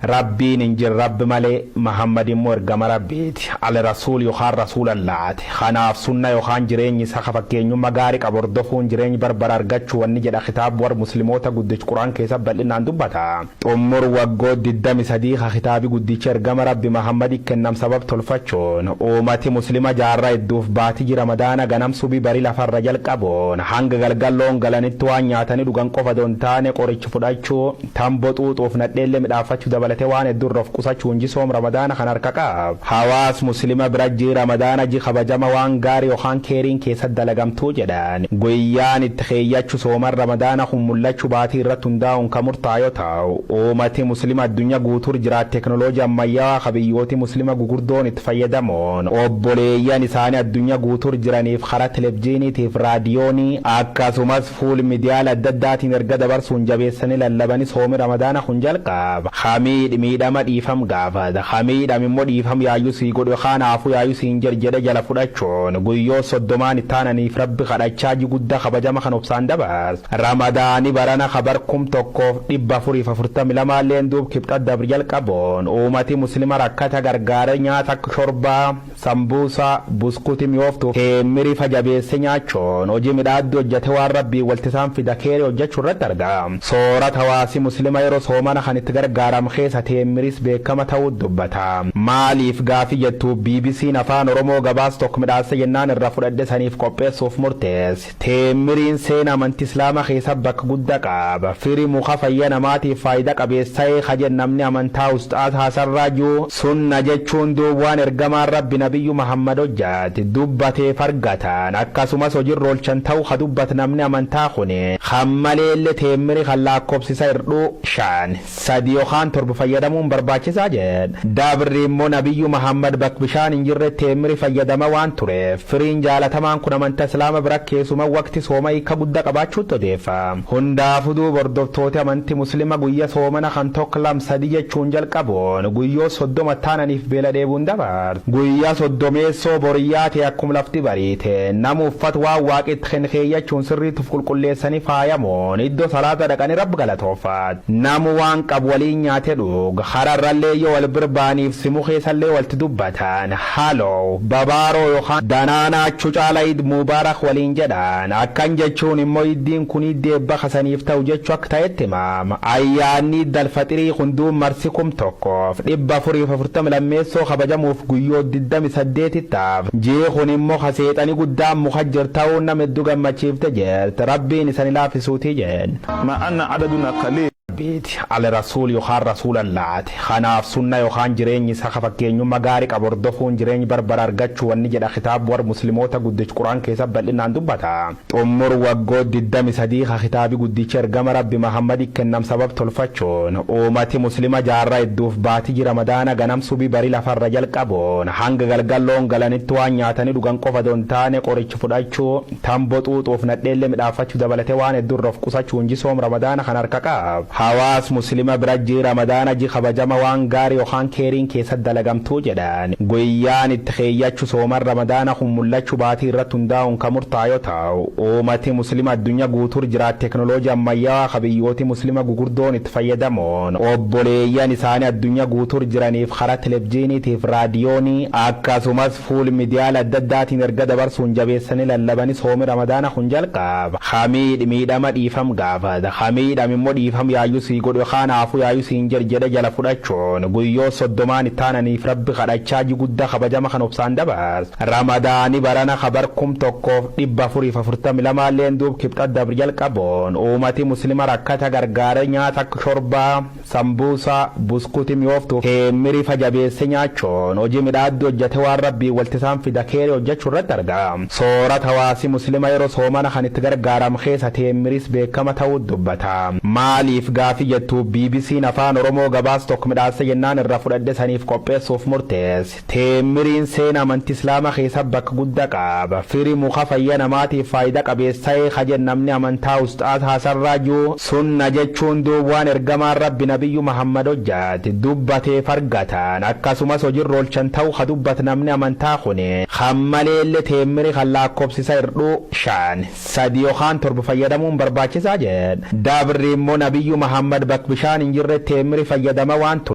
rabbiin injir rabbi malee Muhammadin moo ergama rabbiiti ala rasuul yookaan rasuulallaati kanaaf sunna yookaan jireenyi isa fakkeenyummaa gaarii qabu hordofuun jireenyi barbara argachuu wanni jedha kitaaba war musliimoota guddicha quraan keessa bal'inaan dubbata xummur waggoo 23 kitaabi guddicha ergama rabbi Muhammad kennam sabab tolfachuun ummati muslima jaarraa idduuf baatii ji ramadaana ganam subii barii lafarra jalqaboon hanga galgalloon galanitti waan nyaatanii dhugan qofa doon taane qoricha fudhachuu tamboo xuuxuuf nadheellee midhaafachuu dabalate waan heddurroof qusachuun jisoom ramadaana kan harka qab hawaas muslima birajji ramadaana ji kabajama waan gaarii yookaan keeriin keessa dalagamtuu jedhan guyyaan itti keeyyachuu sooman ramadaana kun mul'achuu baatii irratti hundaa'uun kan murtaa'oo ta'u ummati muslima addunyaa guutuu jiraat teknooloojii ammayyaa kabiyyooti muslima gugurdoon itti fayyadamuun obboleeyyan isaanii addunyaa guutuu jiraniif karaa televiziyooniitiif raadiyoonii akkasumas fuul miidiyaa adda addaatiin erga dabarsuun jabeessanii lallabanii soomi ramadaana kun jalqaba miidhama dhiifam gaafata hamiidham immoo dhiifam yaayyuu sii godhu kanaafuu yaayyuu siin jedhe jala fudhachuun guyyoo 30 ittaananiif rabbi kadhachaa ji guddaa kabajama kan obsaan dabars ramadaani barana kabar 1442 leen duub kibxa dabr jalqaboon ummati muslima rakkata gargaara nyaata akka shorbaa sambuusa buskuti mi'ooftu heemmiri fajabeesse nyaachuun hojii midhaaddu hojjate waan rabbii waltisaan fida keeri hojjechuu irratti argama soorata hawaasi muslima yeroo soomana kan itti gargaaram keessa teemmiris beekama ta'uu dubbata maaliif gaafii jettu BBC'n afaan Oromoo gabaas tokko midhaasa jennaan irra fudhadhe saniif qopheessuuf murteesse teemmiriin seenaa amantii islaamaa keessa bakka guddaa qaba firii muka fayya namaatiif faayidaa qabeessa'ee kajen namni amantaa ustaas haasarraajuu sunna jechuun duubwaan ergamaan rabbi nabiyyu Muhammad hojjaate dubbatee fargatan akkasumas hojiirra oolchan ta'uu ka dubbat namni amantaa kuni hammaleelle teemmiri kan lakkoofsisa irduu 5 3 yookaan 7 fayyadamuun barbaachisaa jedha dabri immoo nabiyyu Muhammad bakka bishaan hin jirre teemmiri fayyadama waan tureef firiin jaalatamaan kun amantaa islaama bira keessuma waqti sooma hiika guddaa qabaachuutti odeeffa hundaafuu duuba hordoftooti amantii muslima guyyaa soomana kan tokko 2-3 jechuun jalqaboon guyyoo 30 taananiif beela dheebuun dabar guyyaa 30 boriyyaate akkuma lafti bariite nama uffata waan waaqitti kenkeeyyachuun sirriituuf qulqulleessanii faayamoon iddoo salaata dhaqanii rabbi galatoofat namu waan qabu waliin nyaate dhug hararrallee yoo wal birbaaniif simu keessallee walti dubbatan haaloo babaaroo yookaan danaanaachuu caala id mubaarak waliin jedhan akkan jechuun immoo iddiin kun iddee bakasaniif ta'u jechuu akka ta'etti maam ayyaanni dalfaxirii hunduun marsi 1440 lammeessoo kabajamuuf guyyoo 28 taaf jee kun immoo kaseexanii guddaan mukajjir ta'uu nama hedduu gammachiifte jirti rabbiin isani laafisuutii jeen ma'anna adaduna qalii ala rasuul yookaan rasuulallaati kanaaf sunna yookaan jireenyi isa fakkeenyummaa gaarii qabu hordofuun jireenyi barbara argachuu wanni jedha kitaaba war musliimoota guddicha quraan keessa bal'inaan dubbata xummur waggoo 23 kitaabi guddicha ergama rabbi Muhammad kennam sabab tolfachuun ummati muslima jaarraa idduuf baatii ji ramadaana ganam subii barii lafarra jalqaboon hanga galgalloon galanitti waan nyaatanii dhugan qofa doon taane qoricha fudhachuu tamboo xuuxuuf nadheellee midhaafachuu dabalate waan heddurroof qusachuun jisoom ramadaana kan harka qab hawaas muslima birajji ramadaana ji kabajama waan gaarii yookaan keeriin keessa dalagamtuu jedhan guyyaan itti keeyyachuu sooman ramadaana kun mul'achuu baatii irratti hundaa'uun kan murtaa'oo ta'u ummati muslima addunyaa guutuu jiraat teknooloojii ammayyaa kabiyyooti muslima gugurdoon itti fayyadamuun obboleeyyan isaanii addunyaa guutuu jiraniif karaa televiziyooniitiif raadiyoonii akkasumas fuul miidiyaa adda addaatiin erga dabarsuun jabeessanii lallabanii soomi ramadaana kun jalqaba miidhama dhiifam gaafata hamiidham immoo dhiifam yaayyuu sii godhu kanaafuu yaayyuu siin jedhe jala fudhachuun guyyoo 30 ittaananiif rabbi kadhachaa ji guddaa kabajama kan obsaan dabars ramadaani barana kabar 1442 leen duub kibxa dabr jalqaboon ummati muslima rakkata gargaara nyaata akka shorbaa sambuusa buskuti mi'ooftu heemmiri fajabeesse nyaachuun hojii midhaaddu hojjate waan rabbii waltisaan fida keeri hojjechuu irratti argama soorata hawaasi muslima yeroo soomana kan itti gargaaram keessa teemmiris beekama ta'uu dubbata maaliif gaafii jettu BBC'n afaan Oromoo gabaas tokko midhaasa jennaan irra fudhadhe saniif qopheessuuf murteesse teemmiriin seenaa amantii islaamaa keessa bakka guddaa qaba firii muka fayya namaatiif faayidaa qabeessa'ee kajen namni amantaa ustaas haasarraajuu sunna jechuun duubwaan ergamaan rabbi nabiyyu Muhammad hojjaate dubbatee fargatan akkasumas hojiirra oolchan ta'uu ka dubbat namni amantaa kuni hammaleelle teemmiri kan lakkoofsisa irduu 5 3 yookaan 7 fayyadamuun barbaachisaa jedha dabri immoo nabiyyu Muhammad bakka bishaan hin jirre teemmiri fayyadama waan